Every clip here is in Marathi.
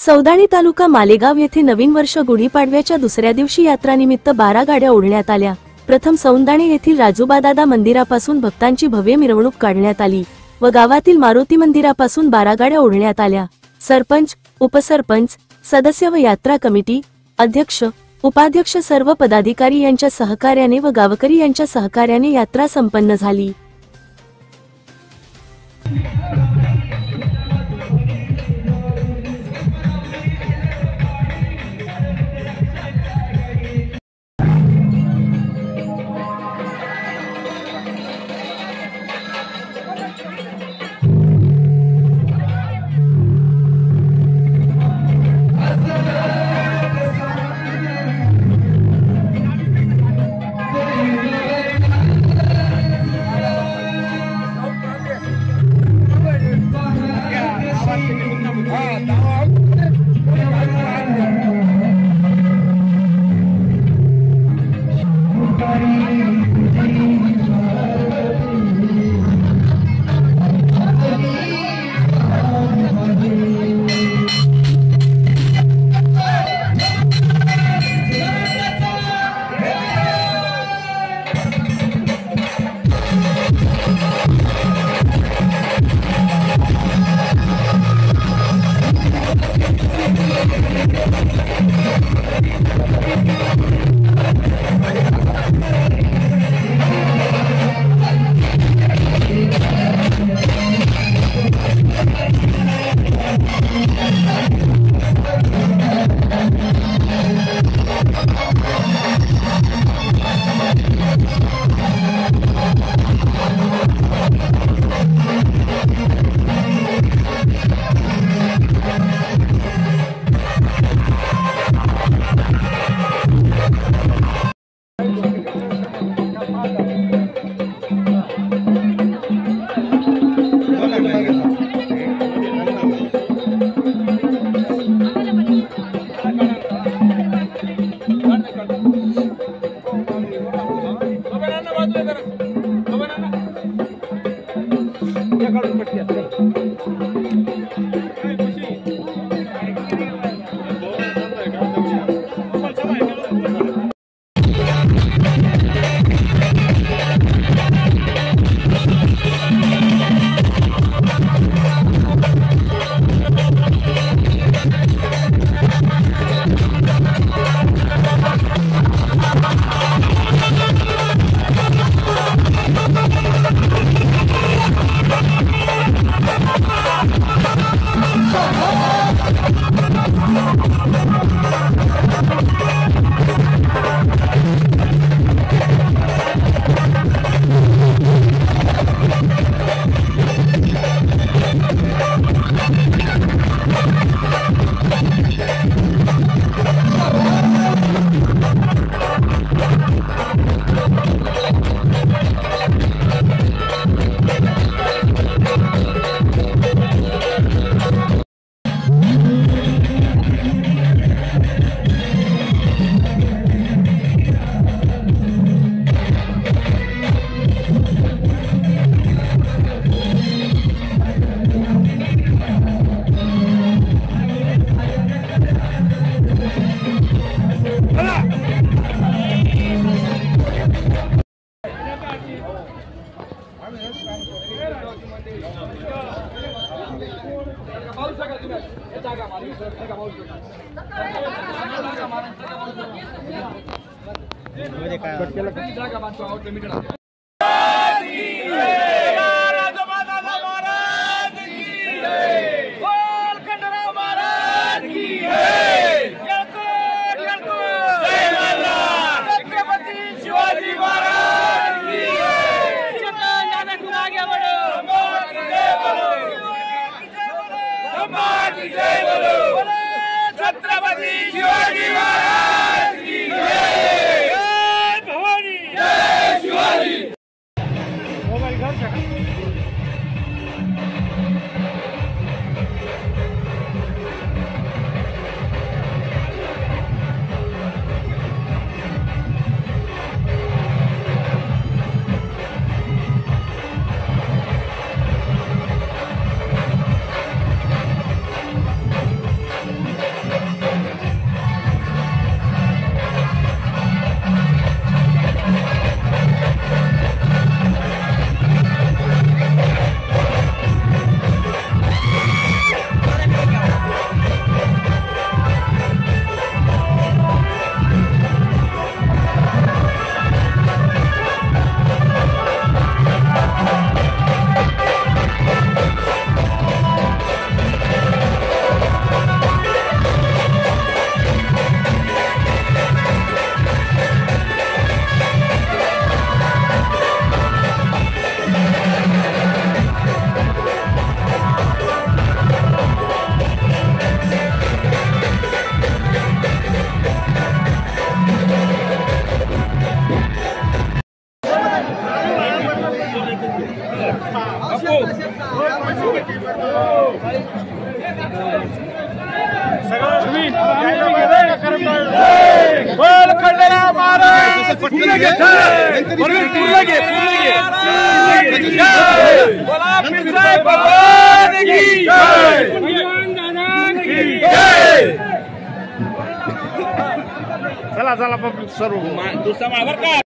सौदाणी तालुका मालेगाव येथे नवीन वर्ष गुढीपाडव्याच्या दुसऱ्या दिवशी यात्रानिमित्त 12 गाड्या ओढण्यात आल्या। प्रथम सौंदाणे येथील राजूबादादा मंदिरापासून भक्तांची भव्य मिरवणूक काढण्यात आली व गावातील मारुती मंदिरापासून 12 गाड्या ओढण्यात आल्या। सरपंच, उपसरपंच, सदस्य व यात्रा कमिटी, अध्यक्ष, उपाध्यक्ष सर्व पदाधिकारी यांच्या सहकार्याने व गावकरी यांच्या सहकार्याने यात्रा संपन्न झाली। छत्रपति शिवाजी महाराज की जय। भवानी जय शिवाजी। चला चला पब्लिक सर्व दुसरा माळावर का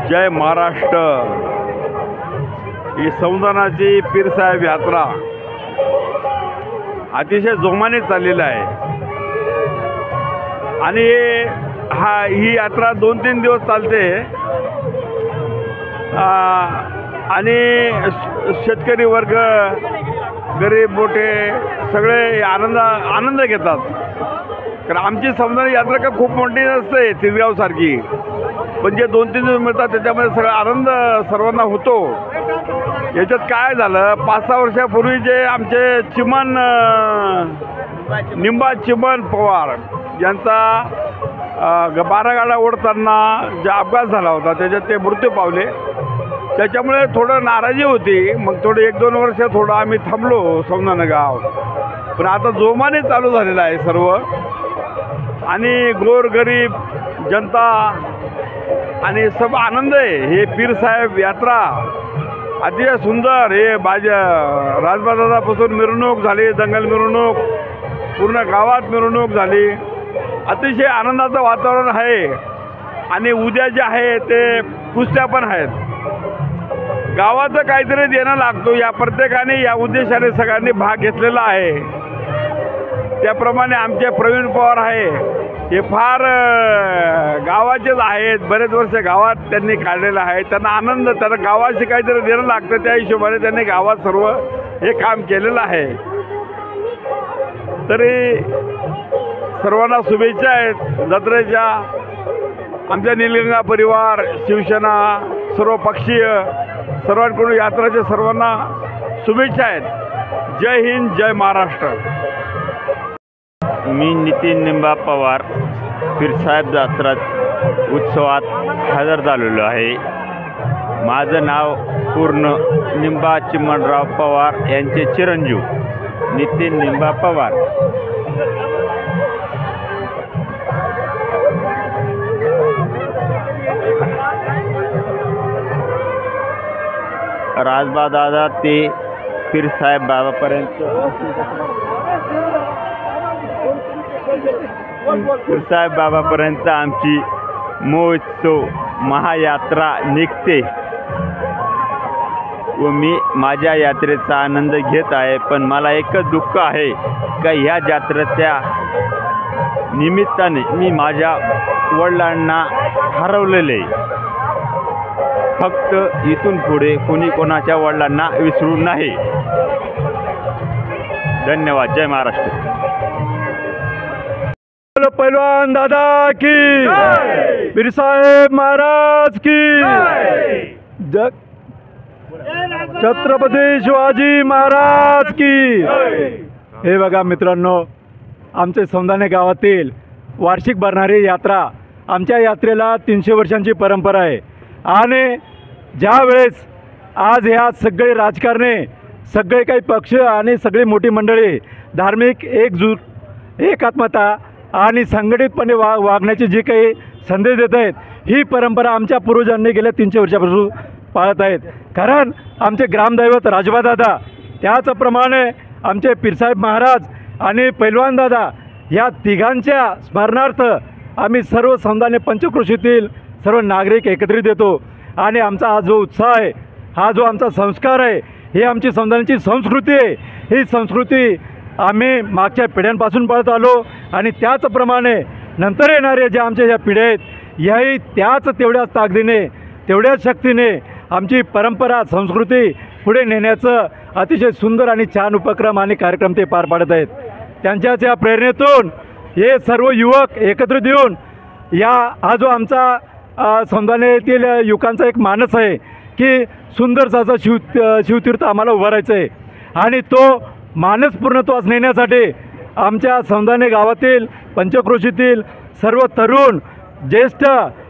जय महाराष्ट्र ही संविधानाची पीरसाहेब यात्रा अतिशय जोमाने चाललेली आहे आणि ही यात्रा 2-3 दिवस चालते आणि शेतकरी वर्ग, गरीब मोठे सगळे आनंद घेतात. कारण आमची सौंदर्य यात्रा का खूप मोठी नसते तिसगावसारखी, पण जे 2-3 दिवस मिळतात त्याच्यामध्ये सगळा आनंद सर्वांना होतो. याच्यात काय झालं, 5-6 वर्षापूर्वी जे आमचे निंबा चिमण पवार यांचा 12 गाड्या ओढताना जे अपघात झाला होता त्याच्यात ते मृत्यू पावले. त्याच्यामुळे थोडं नाराजी होती. मग थोडं 1-2 वर्ष थोडं आम्ही थांबलो सौंदाणे गाव, पण आता जोमाने चालू झालेलं आहे सर्व. आणि गोरगरीब जनता आणि सब आनंद आहे. हे पीरसाहेब यात्रा अतिशय सुंदर. हे राजबाजापासून मिरवणूक झाली, दंगल मिरवणूक, पूर्ण गावात मिरवणूक झाली. अतिशय आनंदाचं वातावरण आहे. आणि उद्या जे आहे ते कुस्त्या पण आहेत. गावाचं काहीतरी देणं लागतो. या प्रत्येकाने या उद्देशाने सगळ्यांनी भाग घेतलेला आहे. त्याप्रमाणे आमचे प्रवीण पवार आहे, हे फार गावाचेच आहेत. बरेच वर्ष गावात त्यांनी काढलेलं आहे. त्यांना आनंद, त्यांना गावाशी काहीतरी देणं लागतं. त्या हिशोबाने त्यांनी गावात सर्व हे काम केलेलं आहे. तरी सर्वांना शुभेच्छा आहेत जत्रेच्या. आमच्या निलगंगा परिवार, शिवसेना, सर्व पक्षीय सर्वांकडून यात्राच्या सर्वांना शुभेच्छा आहेत. जय हिंद, जय महाराष्ट्र. मी नितीन निंबा पवार पीरसाहेब यात्रा उत्सवात हजर झालेलो आहे. माझं नाव पूर्ण निंबा चिमणराव पवार यांचे चिरंजीव नितीन निंबा पवार. राजबादादा ते पीरसाहेब बाबापर्यंत पीरसाहेब बाबापर्यंत आमची महोत्सव महायात्रा निघते व मी माझ्या यात्रेचा आनंद घेत आहे. पण मला एकच दुःख आहे का ह्या यात्रेच्या निमित्ताने मी माझ्या वडिलांना हरवलेले. फक्त इथून पुढे कोणी कोणाच्या वडिलांना विसरू नाही. धन्यवाद. जय महाराष्ट्र. पहलवान दादा की, पीरसाहेब महाराज की, छत्रपती शिवाजी महाराज की. हे बघा मित्रांनो, आमचे सौंदाणे गावातील वार्षिक भरणारी यात्रा. आमच्या यात्रेला 300 वर्षांची परंपरा आहे. आणि ज्या वेळेस आज ह्या सगळे राजकारणे, सगळे काही पक्ष आणि सगळी मोठी मंडळी धार्मिक एकजूट, एकात्मता आणि संघटितपणे वागण्याची जी काही संदेश देत आहेत, ही परंपरा आमच्या पूर्वजांनी गेल्या 300 वर्षापासून पाळत आहेत. कारण आमचे ग्रामदैवत राजबादादा, त्याचप्रमाणे आमचे पीरसाहेब महाराज आणि पैलवान दादा, या तिघांच्या स्मरणार्थ आम्ही सर्व सौंदाणे पंचक्रोशीतील सर्व नागरिक एकत्रित येतो. आणि आमचा हा जो उत्साह आहे, हा जो आमचा संस्कार आहे, ही आमची सौंदाण्याची संस्कृती आहे. ही संस्कृती आम्ही मागच्या पिढ्यांपासून पाळत आलो आणि त्याचप्रमाणे नंतर येणारे जे आमच्या ज्या पिढ्या आहेत, याही तेवढ्याच ताकदीने, तेवढ्याच शक्तीने आमची परंपरा, संस्कृती पुढे नेण्याचं अतिशय सुंदर आणि छान उपक्रम आणि कार्यक्रम ते पार पाडत आहेत. त्यांच्याच या प्रेरणेतून हे सर्व युवक एकत्रित येऊन हा जो आमचा सौंदाणे येथील युवकांचा एक मानस आहे की सुंदरसा शिवतीर्थ आम्हाला उभारायचं आहे. आणि तो मानस पूर्णत्वास नेण्यासाठी आमच्या सौंदाणे गावातील पंचक्रोशीतील सर्व तरुण, ज्येष्ठ,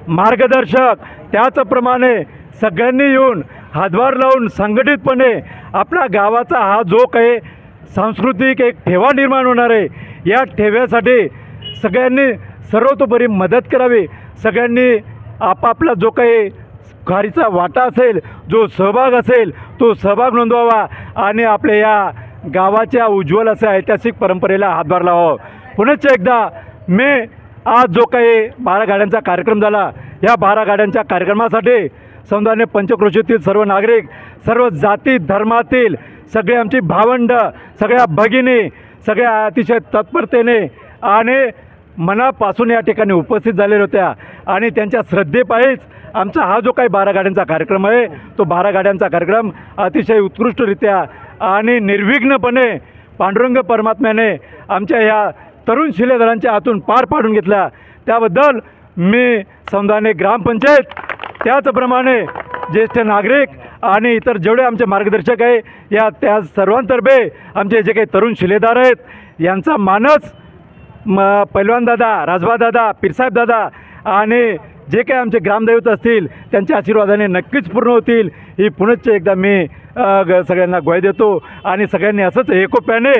मार्गदर्शक, त्याचप्रमाणे सगळ्यांनी येऊन हातभार लावून संघटितपणे आपल्या गावाचा हा जो काही सांस्कृतिक एक ठेवा निर्माण होणार आहे, या ठेव्यासाठी सगळ्यांनी सर्वतोपरी मदत करावी. सगळ्यांनी आपापला जो काही खारीचा वाटा असेल, जो सहभाग असेल, तो सहभाग नोंदवावा आणि आपल्या या गावाच्या उज्ज्वल अशा ऐतिहासिक परंपरेला हातभार लावावा. पुनश्च एकदा मी आज जो काही 12 गाड्यांचा कार्यक्रम झाला, या 12 गाड्यांच्या कार्यक्रमासाठी सौंदाणे पंचक्रोशीतील सर्व नागरिक, सर्व जाती धर्मातील सगळे आमची भावंड, सगळ्या भगिनी, सगळ्या अतिशय तत्परतेने आणि मनापासून या ठिकाणी उपस्थित झालेल्या होत्या आणि त्यांच्या श्रद्धेपायीच आमचा हा जो काही 12 गाड्यांचा कार्यक्रम आहे तो 12 गाड्यांचा कार्यक्रम अतिशय उत्कृष्टरित्या आणि निर्विघ्नपणे पांडुरंग परमात्म्याने आमच्या ह्या तरुण शिलेदारांच्या हातून पार पाडून घेतला। त्याबद्दल मी सौंदाणे ग्रामपंचायत त्याचप्रमाणे ज्येष्ठ नागरिक आणि इतर जेवढे आमचे मार्गदर्शक आहे या त्या सर्वांतर्फे आमचे जे काही तरुण शिलेदार आहेत यांचा मानस पैलवान दादा, राजबा दादा, पीरसाहेब दादा आणि जे काही आमचे ग्रामदैवत असतील त्यांच्या आशीर्वादाने नक्कीच पूर्ण होतील ही पुनश्च एकदा मी सगळ्यांना ग्वाही देतो। आणि सगळ्यांनी असंच एकोप्याने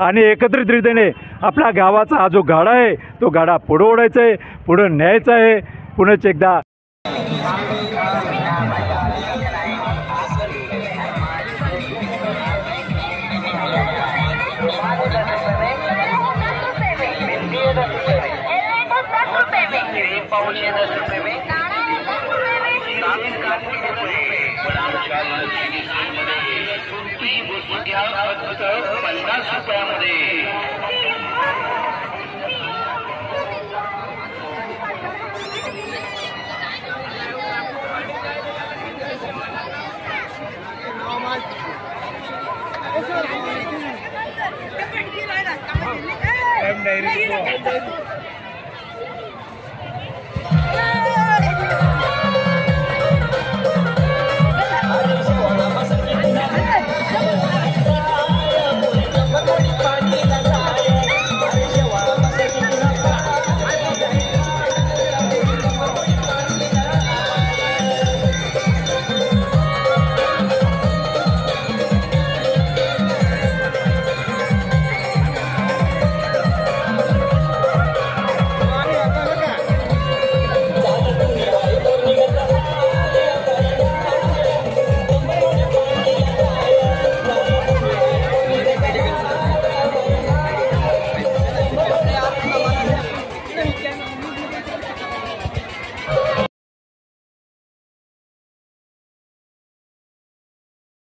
आणि एकत्रितरित्याने आपल्या गावाचा हा जो गाडा आहे तो गाडा पुढं ओढायचा आहे, पुढं न्यायचा आहे। पुनश्च एकदा डायरेक्ट